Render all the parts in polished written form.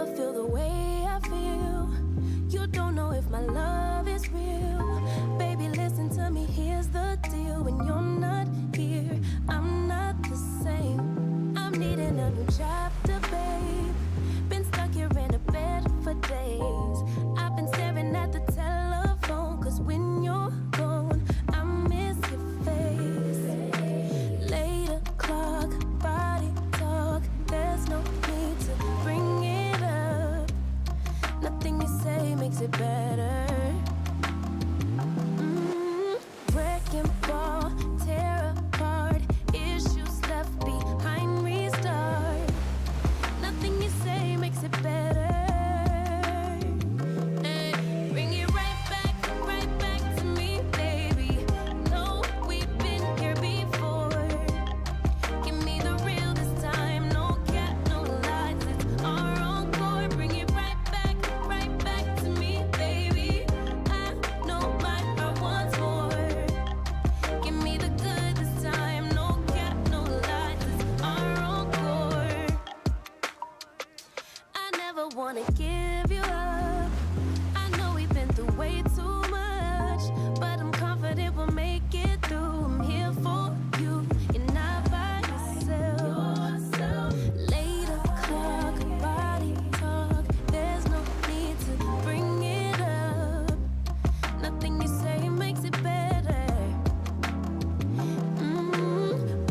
never feel the way I feel. You don't know if my love is real. Baby, listen to me, here's the deal. When you're not here, I'm not the same. I'm needing a new chapter, babe. Been stuck here in a bed for days. I've been staring at the telephone, cause when you're gone, I miss your face. 8 o'clock, body talk. There's no need to bring it up. Nothing you say makes it better. Wrecking ball, tear apart. Issues left behind, restart. Nothing you say makes it better. Bring it right back to me, baby. No, we've been here before. Give me the real this time. No cap, no lies. It's our encore. Bring it right back to me, baby. I know my heart wants more. Give me the good this time. No cap, no lies. It's our encore. I never wanna give you up. I know we've been through way too much, but I'm confident we'll make it through. I'm here for you. You're not by yourself. 8 o'clock, body talk. There's no need to bring it up. Nothing you say makes it better.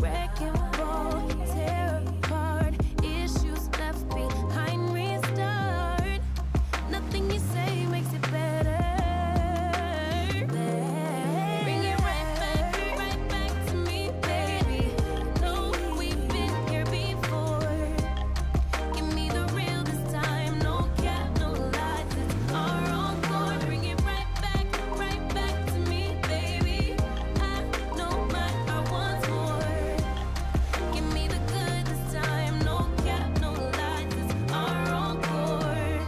Wrecking ball, tear apart. Issues left behind, restart. Nothing you say makes it better. Bring it right back to me, baby. No, we've been here before. Give me the real this time. No cap, no lies. It's our encore. Bring it right back to me, baby. I know my heart wants more. Give me the good this time. No cap, no lies. It's our encore.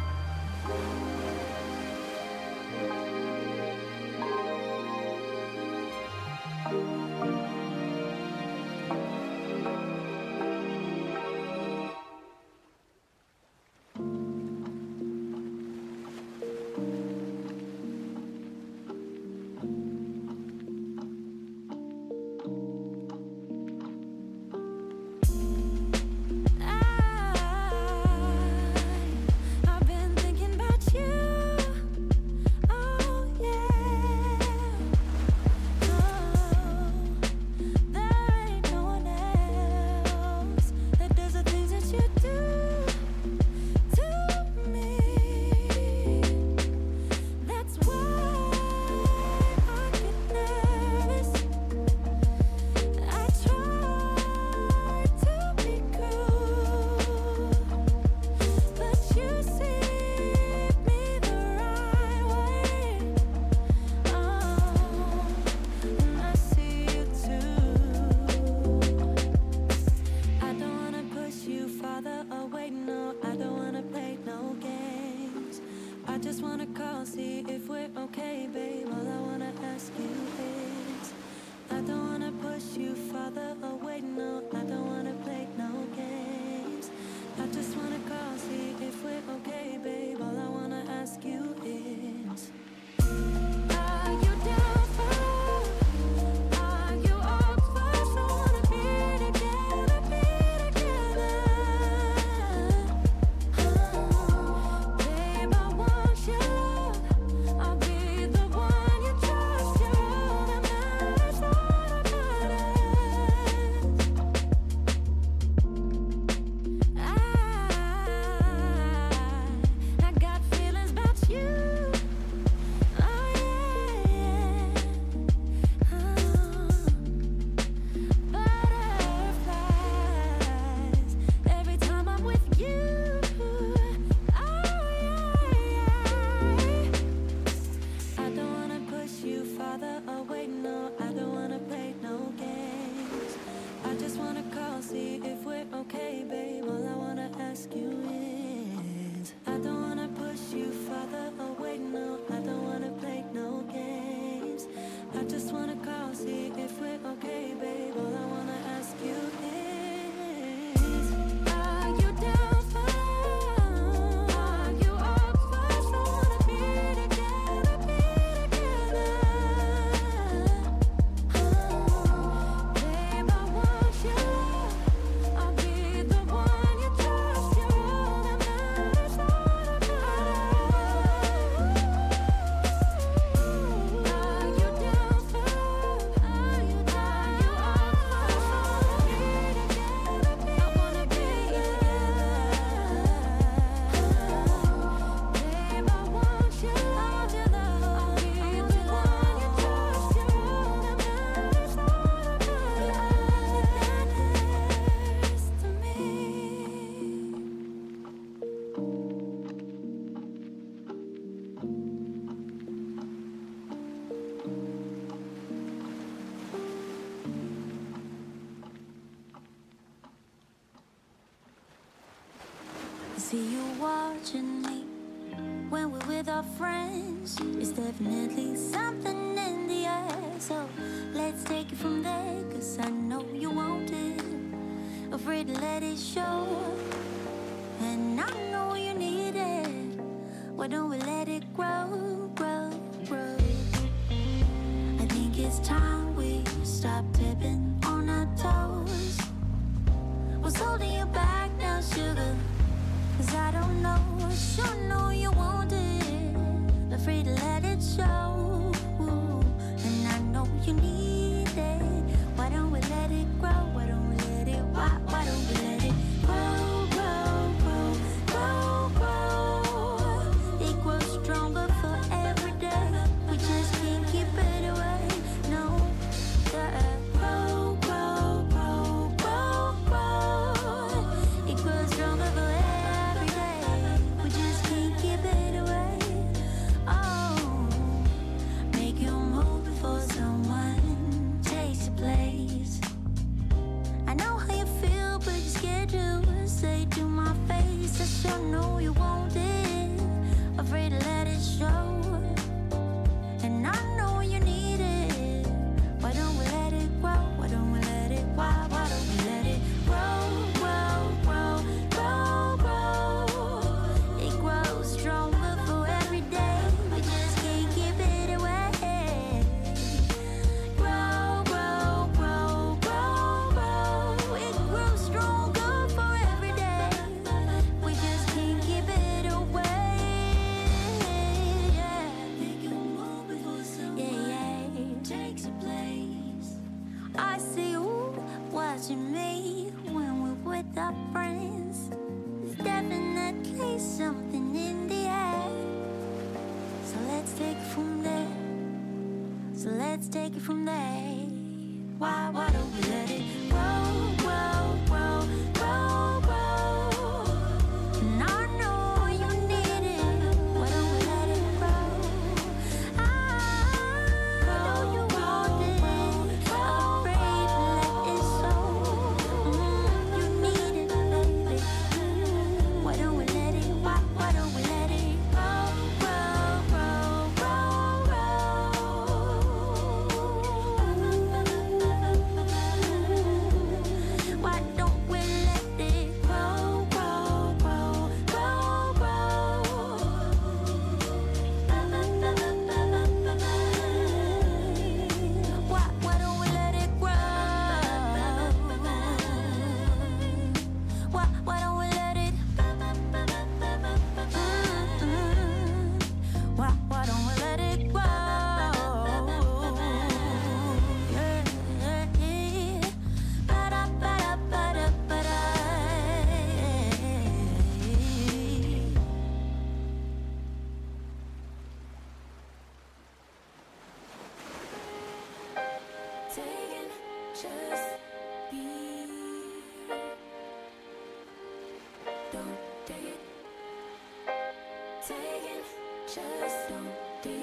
I've been thinking about you. Oh yeah. Oh, there ain't no one else that does the things that you do to me. That's why I get nervous. I try to be cool, but you see me the right way. And I see you too. I don't wanna push you farther away, no. I don't wanna play no games. I just wanna call, see if we're okay, babe. All I wanna ask you is, I don't wanna push you farther away, no. I don't wanna play no games. I just wanna call, see if we're okay, babe. All I wanna ask you is, are you down for love? Are you up for someone to be together, be together? Babe, I want your love. I'll be the one you trust. You're all that matters, all that matters. I got feelings about you. Oh yeah. Butterflies every time I'm with you. Oh yeah. I don't wanna push you farther away, no. I don't wanna play no games. I just wanna call, see if we're okay, babe. All I wanna ask you is, I don't wanna push you farther away, no. I don't wanna play no games. I just wanna call, see if we're okay, babe. All I wanna ask you is, are you down for love? see you watching me when we're with our friends. It's definitely something in the air. So let's take it from there, 'cause I know you want it. Afraid to let it show, and I know you need it. Why don't we let it grow, grow, grow? I think it's time we stop tipping on our toes. What's holding you back now, sugar? 'Cause I don't know, I sure know you want it. Afraid to let it show, and I know you need it. Why don't we let it grow? Why don't we let it, why don't we let it grow, grow, grow, grow, grow? It grows stronger for every day. We just can't keep it away, no. Yeah. Grow, grow, grow, grow, grow. It grows stronger for every day. We just can't keep it away. Oh, make you move before someone takes your place. I know how you feel, but you're scared to say to my face. I sure know you want it. Afraid to let it show, and I know you need it. Why don't we let it grow? Why don't we let it? Why don't we let it grow, grow, grow, grow, grow? It grows stronger for every day. We just can't keep it away. Grow, grow, grow, grow, grow. It grows stronger for every day. We just can't keep it away. Yeah. Make you move before someone takes your place. I see you watching me when we're with our friends. There's definitely something in the air. So let's take it from there. So let's take it from there. Why don't we let it grow, grow, grow, grow, grow? And I know you need it. Why don't we let it grow? I know you want it. Afraid to let it show. You need it, baby. Why don't we let it? Why don't we let it grow, grow, grow, grow, grow? Why don't we let it grow, grow, grow, grow, grow? Why don't we let it grow? Why don't we let it? Why don't we let it grow? Yeah, yeah. Ba-da, ba-da, ba-da, ba-da. Taking just be. Don't take it. Taking just don't be.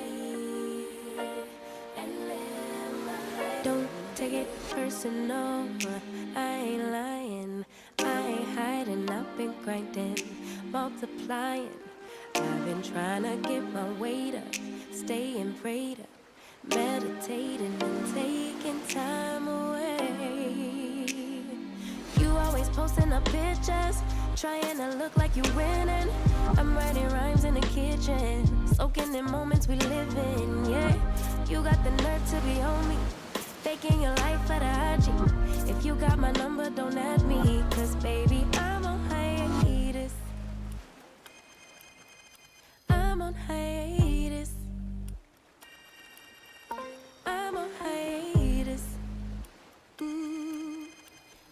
And live my life. Don't take it personal. I ain't lying. I ain't hiding. I've been grinding, multiplying. I've been trying to get my weight up, staying prayed up, meditating and taking time away. You always posting up pictures, trying to look like you winning. I'm writing rhymes in the kitchen, soaking in moments we live in. Yeah, you got the nerve to be on me, faking your life for the IG. If you got my number, don't add me, 'cause baby, I'm on hiatus. I'm on hiatus. I'm on hiatus.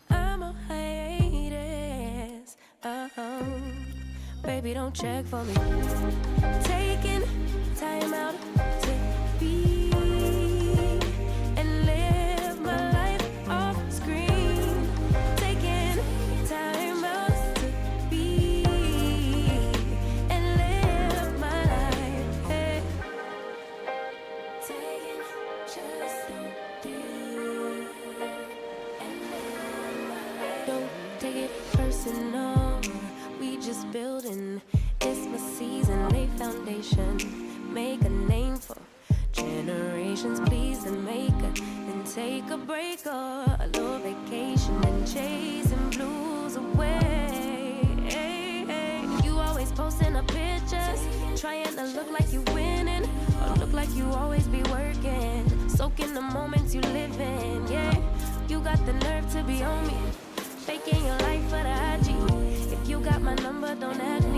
I'm on hiatus. Baby, don't check for me. Taking time out to be and live my life off screen. Taking time out to be and live my life. Hey. Taking just don't be and live my life. Don't take it personal. We just building. It's my season, lay foundation. Make a name for generations, please, and make it. Then take a break or a little vacation and chasing blues away. You always posting up pictures, trying to look like you winning, or look like you always be working. Soaking the moments you live in, yeah. You got the nerve to be on me, faking your life for the IG. If you got my number, don't add me.